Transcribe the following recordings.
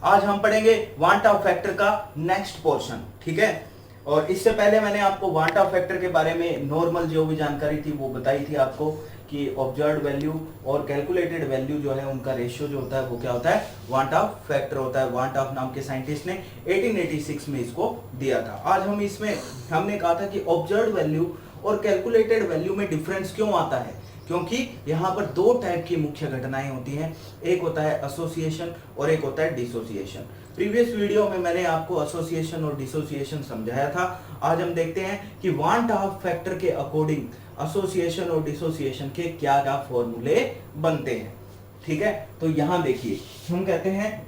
आज हम पढ़ेंगे वांट ऑफ फैक्टर का नेक्स्ट पोर्शन, ठीक है। और इससे पहले मैंने आपको वांट ऑफ फैक्टर के बारे में नॉर्मल जो भी जानकारी थी वो बताई थी आपको कि ऑब्जर्व्ड वैल्यू और कैलकुलेटेड वैल्यू जो है उनका रेशियो जो होता है वो क्या होता है, वांट ऑफ फैक्टर होता है। वांट ऑफ नाम के साइंटिस्ट ने 1886 में इसको दिया था। आज हम इसमें हमने कहा था कि ऑब्जर्व्ड वैल्यू और कैलकुलेटेड वैल्यू में डिफरेंस क्यों आता है, क्योंकि यहाँ पर दो टाइप की मुख्य घटनाएं होती हैं, एक होता है एसोसिएशन और एक होता है डिसोसिएशन। प्रीवियस वीडियो में मैंने आपको एसोसिएशन और डिसोसिएशन समझाया था। आज हम देखते हैं कि वांट ऑफ फैक्टर के अकॉर्डिंग एसोसिएशन और डिसोसिएशन के क्या क्या फॉर्मूले बनते हैं, ठीक है। तो यहाँ देखिए, हम कहते हैं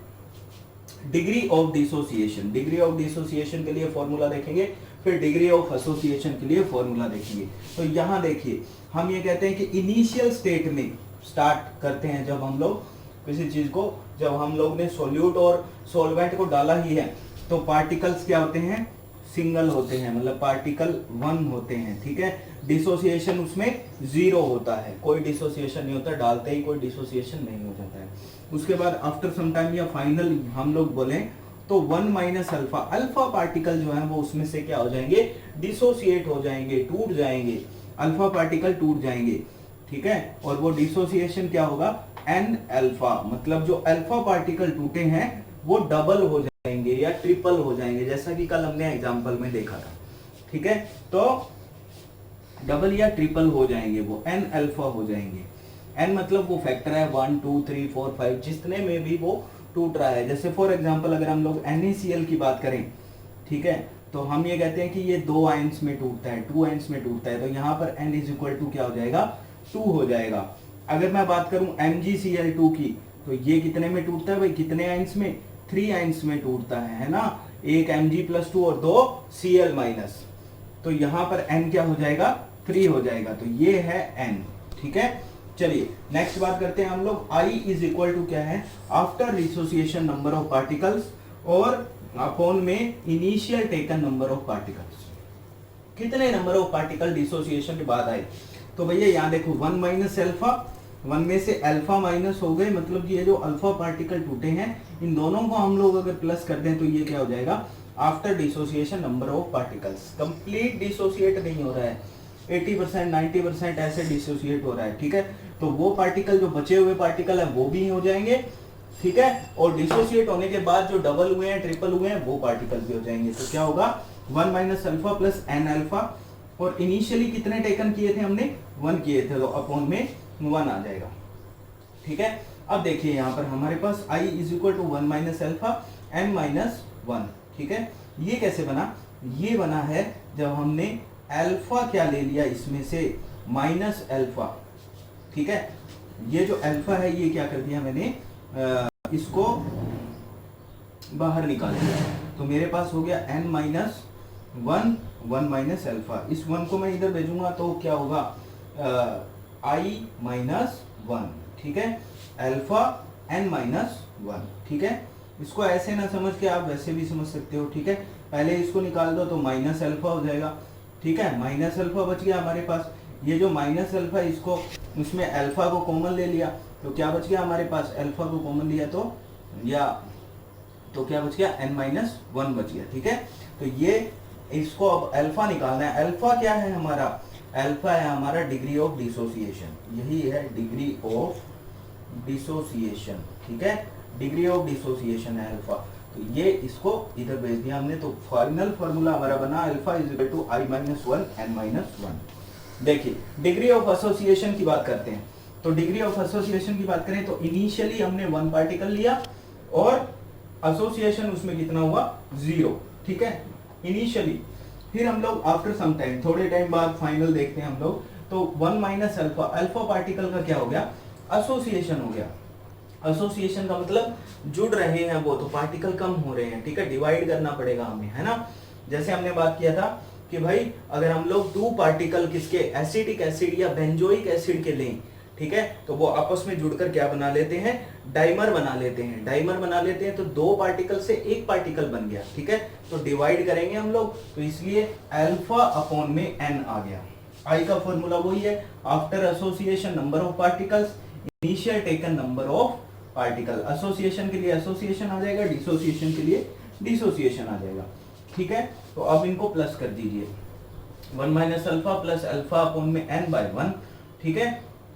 degree of dissociation, degree of dissociation के लिए फॉर्मूला देखेंगे, फिर डिग्री ऑफ एसोसिएशन के लिए फॉर्मूला देखेंगे। तो यहाँ देखिए, हम ये कहते हैं कि इनिशियल स्टेट में स्टार्ट करते हैं जब हम लोग किसी चीज को, जब हम लोग ने सोल्यूट और सॉल्वेंट को डाला ही है तो पार्टिकल्स क्या होते हैं, सिंगल होते हैं, मतलब पार्टिकल वन होते हैं, ठीक है। डिसोसिएशन उसमें जीरो होता है, कोई डिसोसिएशन नहीं होता, डालते ही कोई डिसोसिएशन नहीं हो जाता है। उसके बाद आफ्टर सम टाइम या फाइनल हम लोग बोले तो 1 माइनस अल्फा, अल्फा पार्टिकल जो है वो उसमें से क्या हो जाएंगे, डिसोसिएट हो जाएंगे, टूट जाएंगे, अल्फा पार्टिकल टूट जाएंगे, ठीक है। और वो डिसोसिएशन क्या होगा, एन अल्फा, मतलब जो अल्फा पार्टिकल टूटे हैं वो डबल हो जाएंगे या ट्रिपल हो जाएंगे, जैसा कि कल हमने एग्जांपल में देखा था, ठीक है। तो डबल या ट्रिपल हो जाएंगे, वो एन अल्फा हो जाएंगे। एन मतलब वो फैक्टर है 1 2 3 4 5 जितने में भी वो टूट रहा है। जैसे फॉर एग्जांपल अगर हम लोग NaCl की बात करें, ठीक है, तो हम ये कहते हैं कि ये 2 आयंस में टूटता है, 2 आयंस में टूटता है, तो यहाँ पर N इज इक्वल टू क्या हो जाएगा, 2 हो जाएगा। अगर मैं बात करूं MgCl2 की, तो ये कितने में टूटता है भाई, कितने आयंस में, 3 आयंस में टूटता है ना, एक Mg+2 और 2 Cl-, तो यहाँ पर N क्या हो जाएगा, 3 हो जाएगा। तो ये है N, ठीक है। चलिए नेक्स्ट बात करते हैं हम लोग। I इज इक्वल टू क्या है, after dissociation number of particles और अपॉन में initial taken number of particles. कितने नंबर ऑफ पार्टिकल डिसोसिएशन के बाद आए, तो भैया यहाँ देखो 1 माइनस अल्फा, 1 में से अल्फा माइनस हो गए, मतलब ये जो अल्फा पार्टिकल टूटे हैं इन दोनों को हम लोग अगर प्लस कर दें तो ये क्या हो जाएगा, after dissociation number of particles. Complete dissociate नहीं हो रहा है, 80% 90% ऐसे डिसोसिएट हो रहा है, ठीक है। तो वो पार्टिकल जो बचे हुए पार्टिकल है वो भी हो जाएंगे, ठीक है। और डिसोसिएट होने के बाद जो डबल हुए हैं, ट्रिपल हुए हैं, वो पार्टिकल भी हो जाएंगे। तो क्या होगा, 1 minus alpha plus n alpha, और इनिशियली कितने टेकन किए थे हमने, 1 किए थे, तो अपॉन में 1 आ जाएगा, ठीक है। अब देखिए यहाँ पर हमारे पास I is equal to 1 minus alpha n minus 1, ठीक है। ये कैसे बना, ये बना है जब हमने अल्फा क्या ले लिया इसमें से, माइनस अल्फा, ठीक है। ये जो अल्फा है ये क्या कर दिया मैंने, इसको बाहर निकाल दिया, तो मेरे पास हो गया n माइनस 1 1 माइनस अल्फा। इस 1 को मैं इधर भेजूंगा तो क्या होगा, I माइनस 1, ठीक है, अल्फा n माइनस 1, ठीक है। इसको ऐसे ना समझ के आप वैसे भी समझ सकते हो, ठीक है। पहले इसको निकाल दो तो माइनस अल्फा हो जाएगा, ठीक है, माइनस अल्फा बच गया हमारे पास। ये जो माइनस अल्फा, इसको उसमें अल्फा को कॉमन ले लिया तो क्या बच गया हमारे पास, अल्फा को कॉमन लिया तो या तो क्या बच गया, n माइनस 1 बच गया, ठीक है। तो ये इसको अब अल्फा निकालना है। अल्फा क्या है हमारा, अल्फा है हमारा डिग्री ऑफ डिसोसिएशन, यही है डिग्री ऑफ डिसोसिएशन, ठीक है, डिग्री ऑफ डिसोसिएशन है अल्फा। तो ये इसको इधर भेज दिया हमने, तो फाइनल फार्मूला हमारा बना alpha is equal to I minus 1 n minus 1। देखिए डिग्री ऑफ एसोसिएशन की बात करते हैं, तो डिग्री ऑफ एसोसिएशन की बात करें तो इनिशियली हमने 1 पार्टिकल लिया और एसोसिएशन उसमें कितना हुआ, 0, ठीक है, इनिशियली। फिर हम लोग आफ्टर सम टाइम, थोड़े टाइम बाद फाइनल देखते हैं हम लोग, तो 1 माइनस अल्फा, अल्फा पार्टिकल का क्या हो गया, एसोसिएशन हो गया। एसोसिएशन का मतलब जुड़ रहे हैं वो, तो पार्टिकल कम हो रहे हैं, ठीक है, डिवाइड करना पड़ेगा हमें, है ना। जैसे हमने बात किया था कि भाई अगर हम लोग 2 पार्टिकल किसके, एसिटिक एसिड या बेंजोइक एसिड के लें, ठीक है, तो वो आपस में जुड़कर क्या बना लेते हैं, डाइमर बना लेते हैं, डाइमर बना लेते हैं, तो 2 पार्टिकल से 1 पार्टिकल बन गया, ठीक है। तो डिवाइड करेंगे हम लोग, तो इसलिए अल्फा अपॉन में n आ गया। I का फॉर्मूला वही है, after association number of particles, initial taken number of particle. Association के लिए एसोसिएशन आ जाएगा, डिसोसिएशन के लिए डिसोसिएशन आ जाएगा। ठीक है, तो अब इनको प्लस कर दीजिए, 1 minus alpha plus alpha upon में n बाय 1। ठीक है,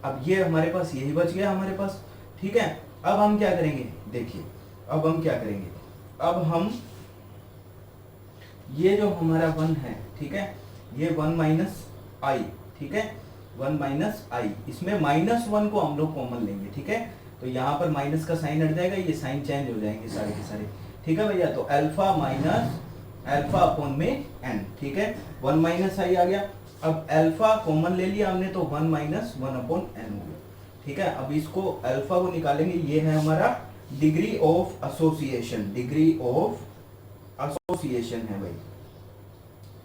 अब ये हमारे पास यही बच गया हमारे पास। ठीक है, अब हम क्या करेंगे, देखिए अब हम क्या करेंगे, अब हम ये जो हमारा 1 है, ठीक है, ये 1 माइनस आई, ठीक है, 1 माइनस आई, इसमें -1 को हम लोग कॉमन लेंगे। ठीक है, तो यहाँ पर माइनस का साइन हट जाएगा, ये साइन चेंज हो जाएंगे सारे के सारे। ठीक है भैया, तो अल्फा माइनस अल्फा अपॉन में n। ठीक है, 1 माइनस आई आ गया, अब अल्फा कॉमन ले लिया हमने तो 1 माइनस 1 अपॉन n हो गया। ठीक है, अब इसको अल्फा को निकालेंगे, ये है हमारा degree of association, degree of association है भाई।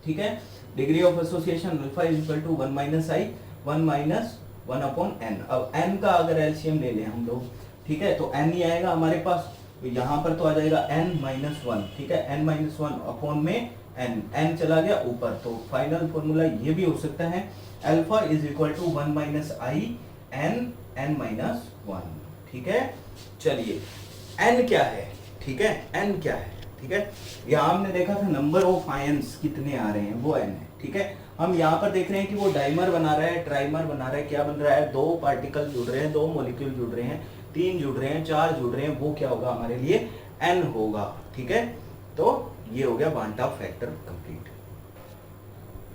ठीक है, degree of association alpha is equal to 1 minus I 1 minus 1 upon n। अब n का अगर एलसीएम ले लें हम लोग, ठीक है, तो n ही आएगा हमारे पास, तो यहाँ पर तो आ जाएगा n माइनस 1। ठीक है, n माइनस 1 अपॉन में n चला गया ऊपर, तो फाइनल फॉर्मूला ये भी हो सकता है alpha is equal to 1 minus I n minus 1। ठीक है, चलिए n क्या है, ठीक है, n क्या है, ठीक है, यहाँ हमने देखा था नंबर ऑफ आयंस कितने आ रहे हैं, वो n है। ठीक है, हम यहाँ पर देख रहे हैं कि वो डाइमर बना रहा है, ट्राइमर बना रहा है, क्या बन रहा है, 2 पार्टिकल जुड़ रहे हैं, 2 मॉलिक्यूल जुड़ रहे हैं, 3 जुड़ रहे हैं, 4 जुड़ रहे हैं, वो क्या होगा हमारे लिए n होगा। ठीक है, तो ये हो गया वांटा फैक्टर कंप्लीट।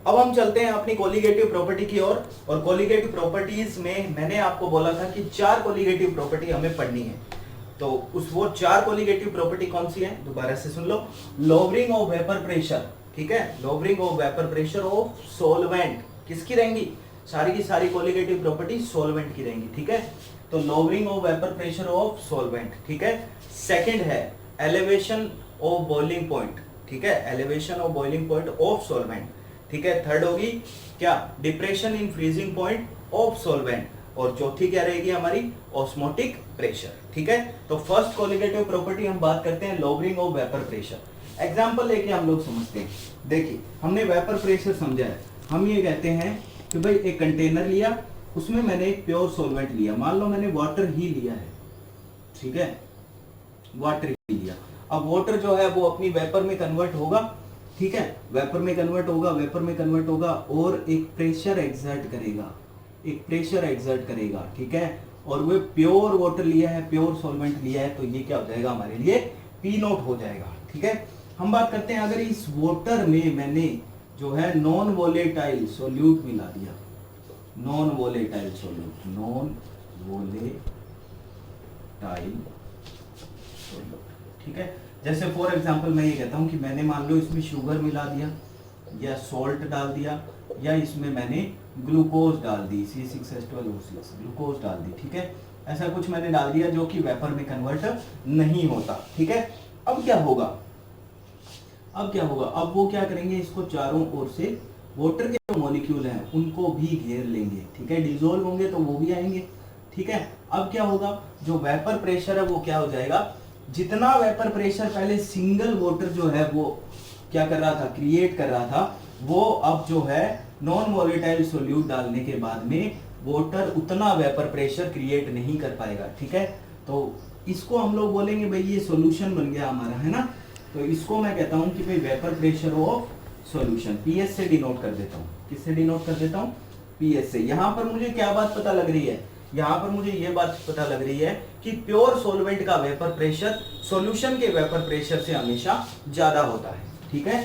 अब हम चलते हैं अपनी कोलिगेटिव प्रॉपर्टी की ओर, और कोलिगेटिव प्रॉपर्टीज में मैंने आपको बोला था कि 4 कोलिगेटिव प्रॉपर्टी हमें पढ़नी है, तो वो 4 कोलिगेटिव प्रॉपर्टी कौन सी है, दोबारा से सुन लो। लोवरिंग ऑफ वेपर प्रेशर, ठीक है, lowering of vapour pressure of solvent, किसकी रहेंगी, सारी की सारी कोलिगेटिव प्रॉपर्टी सॉल्वेंट की रहेंगी। ठीक है, तो lowering of vapour pressure of solvent. ठीक है, सेकंड है एलिवेशन ऑफ बॉइलिंग पॉइंट, ठीक है, elevation of boiling point of solvent. ठीक है, थर्ड होगी क्या, depression in freezing point of solvent, और चौथी क्या रहेगी हमारी, ऑस्मोटिक प्रेशर। ठीक है, तो फर्स्ट कोलिगेटिव प्रॉपर्टी हम बात करते हैं lowering of vapour pressure. Example लेके हम लोग समझते हैं। देखिए हमने वेपर प्रेशर समझा है, हम ये कहते हैं कि भाई एक कंटेनर लिया, उसमें मैंने एक प्योर सॉल्वेंट लिया, मान लो मैंने वाटर ही लिया है, ठीक है, वाटर ही लिया। अब वाटर जो है वो अपनी वेपर में कन्वर्ट होगा, ठीक है, वेपर में कन्वर्ट होगा, वेपर में कन्वर्ट होगा, और एक प्रेशर एक्सर्ट करेगा, एक प्रेशर एक्सर्ट करेगा। ठीक है, और वो प्योर वाटर लिया है, प्योर सॉल्वेंट लिया है, तो ये क्या हो जाएगा हमारे लिए, पी नॉट हो जाएगा। ठीक है, हम बात करते हैं अगर इस वाटर में मैंने जो है नॉन वोलेटाइल सोल्यूट मिला दिया, non volatile solute, non volatile solute. ठीक है, जैसे फॉर एग्जांपल मैं ये कहता हूं कि मैंने मान लो इसमें शुगर मिला दिया, या सॉल्ट डाल दिया, या इसमें मैंने ग्लूकोज डाल दी, C6H12O6 ग्लूकोज डाल दी। ठीक है, ऐसा कुछ मैंने डाल दिया जो कि वेपर में कन्वर्ट नहीं होता। ठीक है, अब क्या होगा, अब क्या होगा, अब वो क्या करेंगे, इसको चारों ओर से वाटर के जो मॉलिक्यूल हैं उनको भी घेर लेंगे। ठीक है, डिसॉल्व होंगे तो वो भी आएंगे। ठीक है, अब क्या होगा, जो वेपर प्रेशर है वो क्या हो जाएगा, जितना वेपर प्रेशर पहले सिंगल वाटर जो है वो क्या कर रहा था, क्रिएट कर रहा था, वो अब जो है नॉन वोलेटाइल सोल्यूट डालने के बाद में वाटर उतना वेपर प्रेशर क्रिएट नहीं कर पाएगा। ठीक है, तो इसको हम लोग बोलेंगे भाई ये सॉल्यूशन बन गया हमारा, है ना, तो इसको मैं कहता हूं कि भाई vapour pressure of solution, PS से डिनोट कर देता हूं, किससे डिनोट कर देता हूं, पीएस से। यहां पर मुझे क्या बात पता लग रही है, यहां पर मुझे ये बात पता लग रही है कि प्योर सॉल्वेंट का वेपर प्रेशर सॉल्यूशन के वेपर प्रेशर से हमेशा ज्यादा होता है। ठीक है,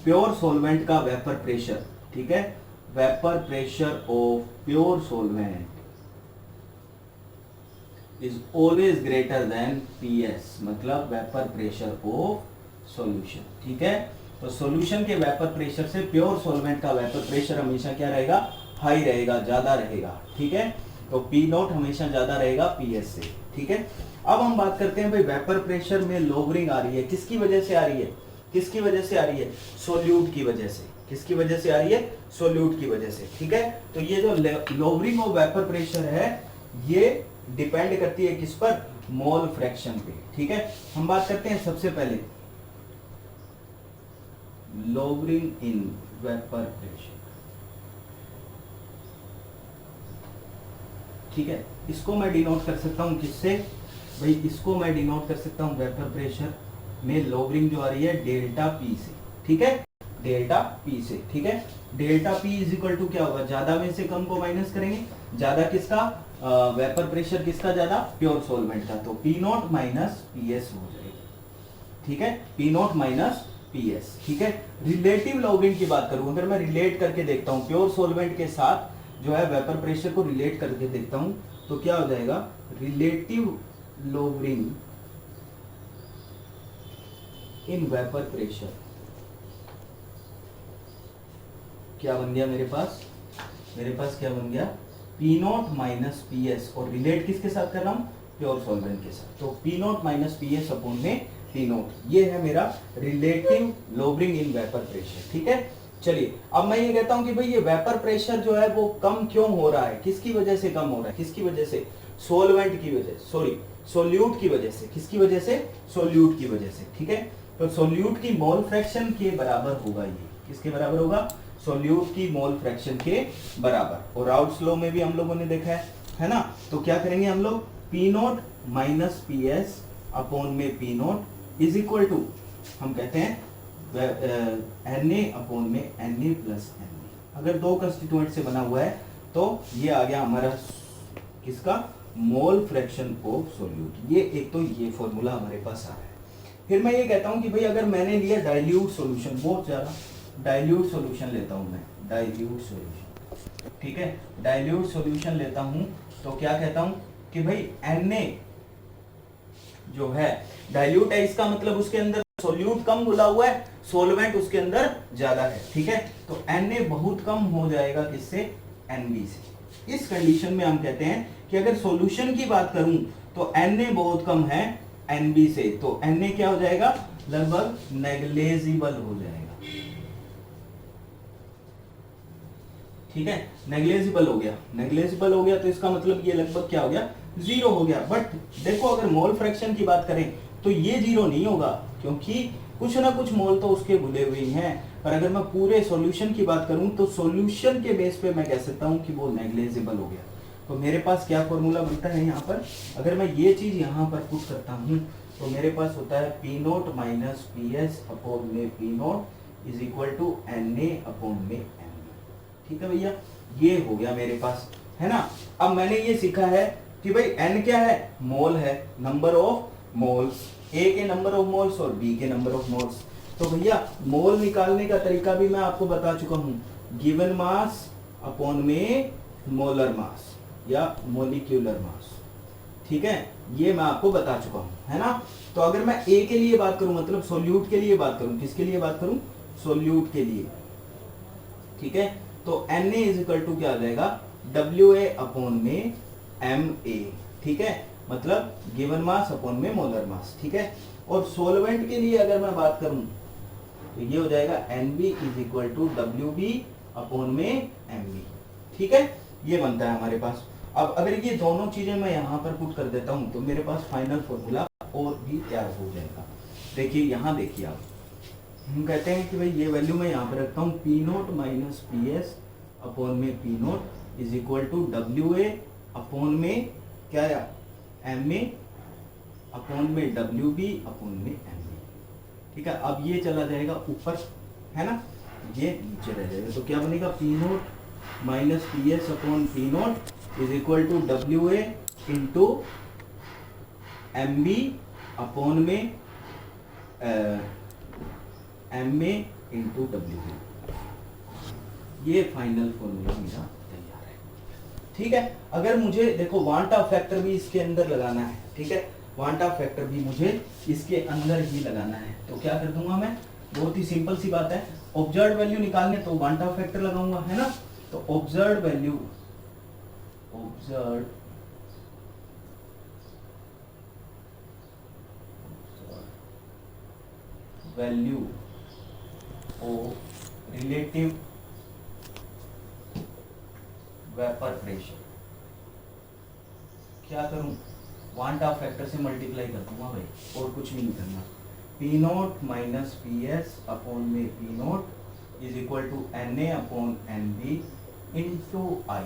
प्योर सॉल्वेंट का वेपर प्रेशर, ठीक है, vapour pressure of pure solvent is always greater than PS, मतलब वेपर प्रेशर ऑफ सॉल्यूशन। ठीक है, तो सॉल्यूशन के वेपर प्रेशर से प्योर सॉल्वेंट का वेपर प्रेशर हमेशा क्या रहेगा, हाई रहेगा, ज्यादा रहेगा। ठीक है, तो पी नॉट हमेशा ज्यादा रहेगा पीएस से। ठीक है, अब हम बात करते हैं भाई वेपर प्रेशर में लोवरिंग आ रही है, किसकी वजह से आ रही है, किसकी वजह से आ रही है, सोल्यूट की वजह से। किसकी वजह से आ रही है, सोल्यूट की वजह से। ठीक है, तो ये जो लोवरिंग ऑफ वेपर प्रेशर है ये डिपेंड करती है किस पर, मोल फ्रैक्शन पे। ठीक है, हम बात करते हैं सबसे पहले लोवरिंग इन वेपर प्रेशर। ठीक है, इसको मैं डिनोट कर सकता हूं किससे, भाई इसको मैं डिनोट कर सकता हूँ वेपर प्रेशर में लॉगरिंग जो आ रही है डेल्टा पी से, ठीक है, डेल्टा पी से, ठीक है। Delta P is equal to क्या होगा, ज्यादा में से कम को माइनस करेंगे, ज्यादा किसका, वेपर प्रेशर किसका ज्यादा, प्योर सॉल्वेंट का, तो P naught minus P S हो जाएगी, ठीक है, P naught minus P S, ठीक है। रिलेटिव लॉगरिंग की बात करूं, अगर मैं रिलेट करके देखता हूं प्योर सॉल्वेंट के साथ जो है वेपर प्रेशर को रिलेट करके देखता हूं, तो क्या हो जाएगा, रिलेटिव लॉगरिंग इन वेपर प्रेशर क्या बन गया मेरे पास, क्या बन गया, P naught minus P S, और रिलेट किसके साथ कर रहा हूं, प्योर सॉल्वेंट के साथ, तो P naught minus P S upon में पी नॉट, ये है मेरा रिलेटिव लॉगरिंग इन वेपर प्रेशर, ठीक है। चलिए अब मैं ये कहता हूं कि भाई ये वेपर प्रेशर जो है वो कम क्यों हो रहा है, किसकी वजह से कम हो रहा है, किसकी वजह से, सोलवेंट की वजह, सॉरी सोल्यूट की वजह से, किसकी वजह से, सोल्यूट की वजह से, ठीक है। तो सोल्यूट की मोल फ्रैक्शन के बराबर होगा, ये किसके बराबर होगा, सोल्यूट की मोल फ्रैक्शन के बराबर, और राउट्स लॉ में भी हम लोगों ने देखा है ना। तो क्या करेंगे हम लोग, P naught minus P S upon में P naught is equal to, हम कहते हैं Na अपॉन में Na प्लस Na, अगर दो कंस्टिट्यूएंट से बना हुआ है तो ये आ गया हमारा किसका, मोल फ्रैक्शन ऑफ सोल्यूट, ये एक तो ये फॉर्मूला हमारे पास आ रहा है। फिर मैं ये कहता हूं कि भाई अगर मैंने लिया डाइल्यूट सॉल्यूशन, बहुत ज्यादा डाइल्यूट सॉल्यूशन लेता हूं मैं, डाइल्यूट सॉल्यूशन, ठीक है, डाइल्यूट सॉल्यूशन लेता हूं, तो क्या कहता हूं कि भाई Na जो है डाइल्यूट है, इसका मतलब उसके अंदर सोल्यूट कम घुला हुआ है, सोलवेंट उसके अंदर ज्यादा है, ठीक है। तो Na बहुत कम हो जाएगा किससे, Nb से। इस कंडीशन में हम कहते हैं कि अगर सॉल्यूशन की बात करूं तो Na बहुत कम है Nb से, तो Na क्या हो जाएगा, लगभग नेग्लेजिबल हो जाएगा, ठीक है, नेग्लेजिबल हो गया, नेग्लेजिबल हो गया, तो इसका मतलब ये लगभग क्या हो गया, जीरो हो गया। बट देखो अगर मोल फ्रैक्शन की बात करें तो ये जीरो नहीं होगा, क्योंकि कुछ ना कुछ मोल तो उसके भुले हुए हैं। पर अगर मैं पूरे सॉल्यूशन की बात करूं तो सॉल्यूशन के बेस पे मैं कह सकता हूं कि वो नेग्लेजिबल हो गया। तो मेरे पास क्या फॉर्मूला बनता है यहाँ पर, अगर मैं ये चीज यहाँ पर पुट करता हूँ तो मेरे पास होता है P note minus P S upon में P note is equal to Na upon में N, ठीक है भैया, ये हो गया मेरे पास, है ना। अब मैंने ये सीखा है कि भाई N क्या है, मोल है, नंबर ऑफ मोल्स, A के नंबर ऑफ मोल्स और B के नंबर ऑफ मोल्स। तो भैया मोल निकालने का तरीका भी मैं आपको बता चुका हूं, गिवन मास अपॉन में मोलर मास या मोलिक्यूलर मास, ठीक है, ये मैं आपको बता चुका हूं, है ना। तो अगर मैं A के लिए बात करूं, मतलब सोल्यूट के लिए बात करूं, किसके लिए बात करूं, सोल्यूट के लिए, ठीक है, तो Na इज इक्वल टू क्या आ जाएगा, WA अपॉन में MA, ठीक है, मतलब गिवन मास अपॉन में मोलर मास, ठीक है। और सोलवेंट के लिए अगर मैं बात करूं तो ये हो जाएगा NB is equal to WB upon में MB, ठीक है, ये बनता है हमारे पास। अब अगर ये दोनों चीजें मैं यहाँ पर पुट कर देता हूं तो मेरे पास फाइनल फॉर्मूला और भी तैयार हो जाएगा। देखिए यहाँ देखिए आप, हम कहते हैं कि भाई ये वैल्यू मैं यहाँ पर रखता हूँ P note minus P S upon में P note is equal to WA upon में क्या है, MA अपॉन में WB अपॉन में MB, ठीक है। अब ये चला जाएगा ऊपर, है ना, ये नीचे रह जाएगा, तो क्या बनेगा P note minus P S upon P note is equal to WA into MB upon में MA इंटू WB, ये फाइनल फॉर्मूला मेरा तैयार है, ठीक है। अगर मुझे देखो वांट ऑफ फैक्टर भी इसके अंदर लगाना है, ठीक है, वांट ऑफ फैक्टर भी मुझे इसके अंदर ही लगाना है, तो क्या कर दूंगा मैं, बहुत ही सिंपल सी बात है, ऑब्जर्व्ड वैल्यू निकालने तो वांट ऑफ फैक्टर लगाऊंगा, है ना। तो observed value, observed value of relative vapour pressure, क्या करूं, वांट ऑफ फैक्टर से मल्टीप्लाई कर दूंगा भाई, और कुछ भी नहीं करना, P note minus P S upon में P note is equal to Na upon NB into I,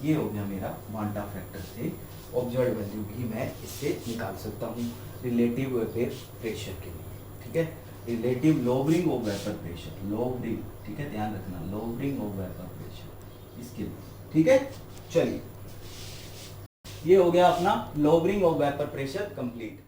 ये हो गया मेरा वांट ऑफ फैक्टर से। ऑब्जर्व वैल्यू भी मैं इससे निकाल सकता हूँ रिलेटिव वेपर प्रेशर के लिए, ठीक है। Relative lowering of vapour pressure, lowering, ठीक है, ध्यान रखना, लोअरिंग ऑफ वेपर प्रेशर इसके लिए, ठीक है। चलिए, ये हो गया अपना lowering of vapour pressure complete.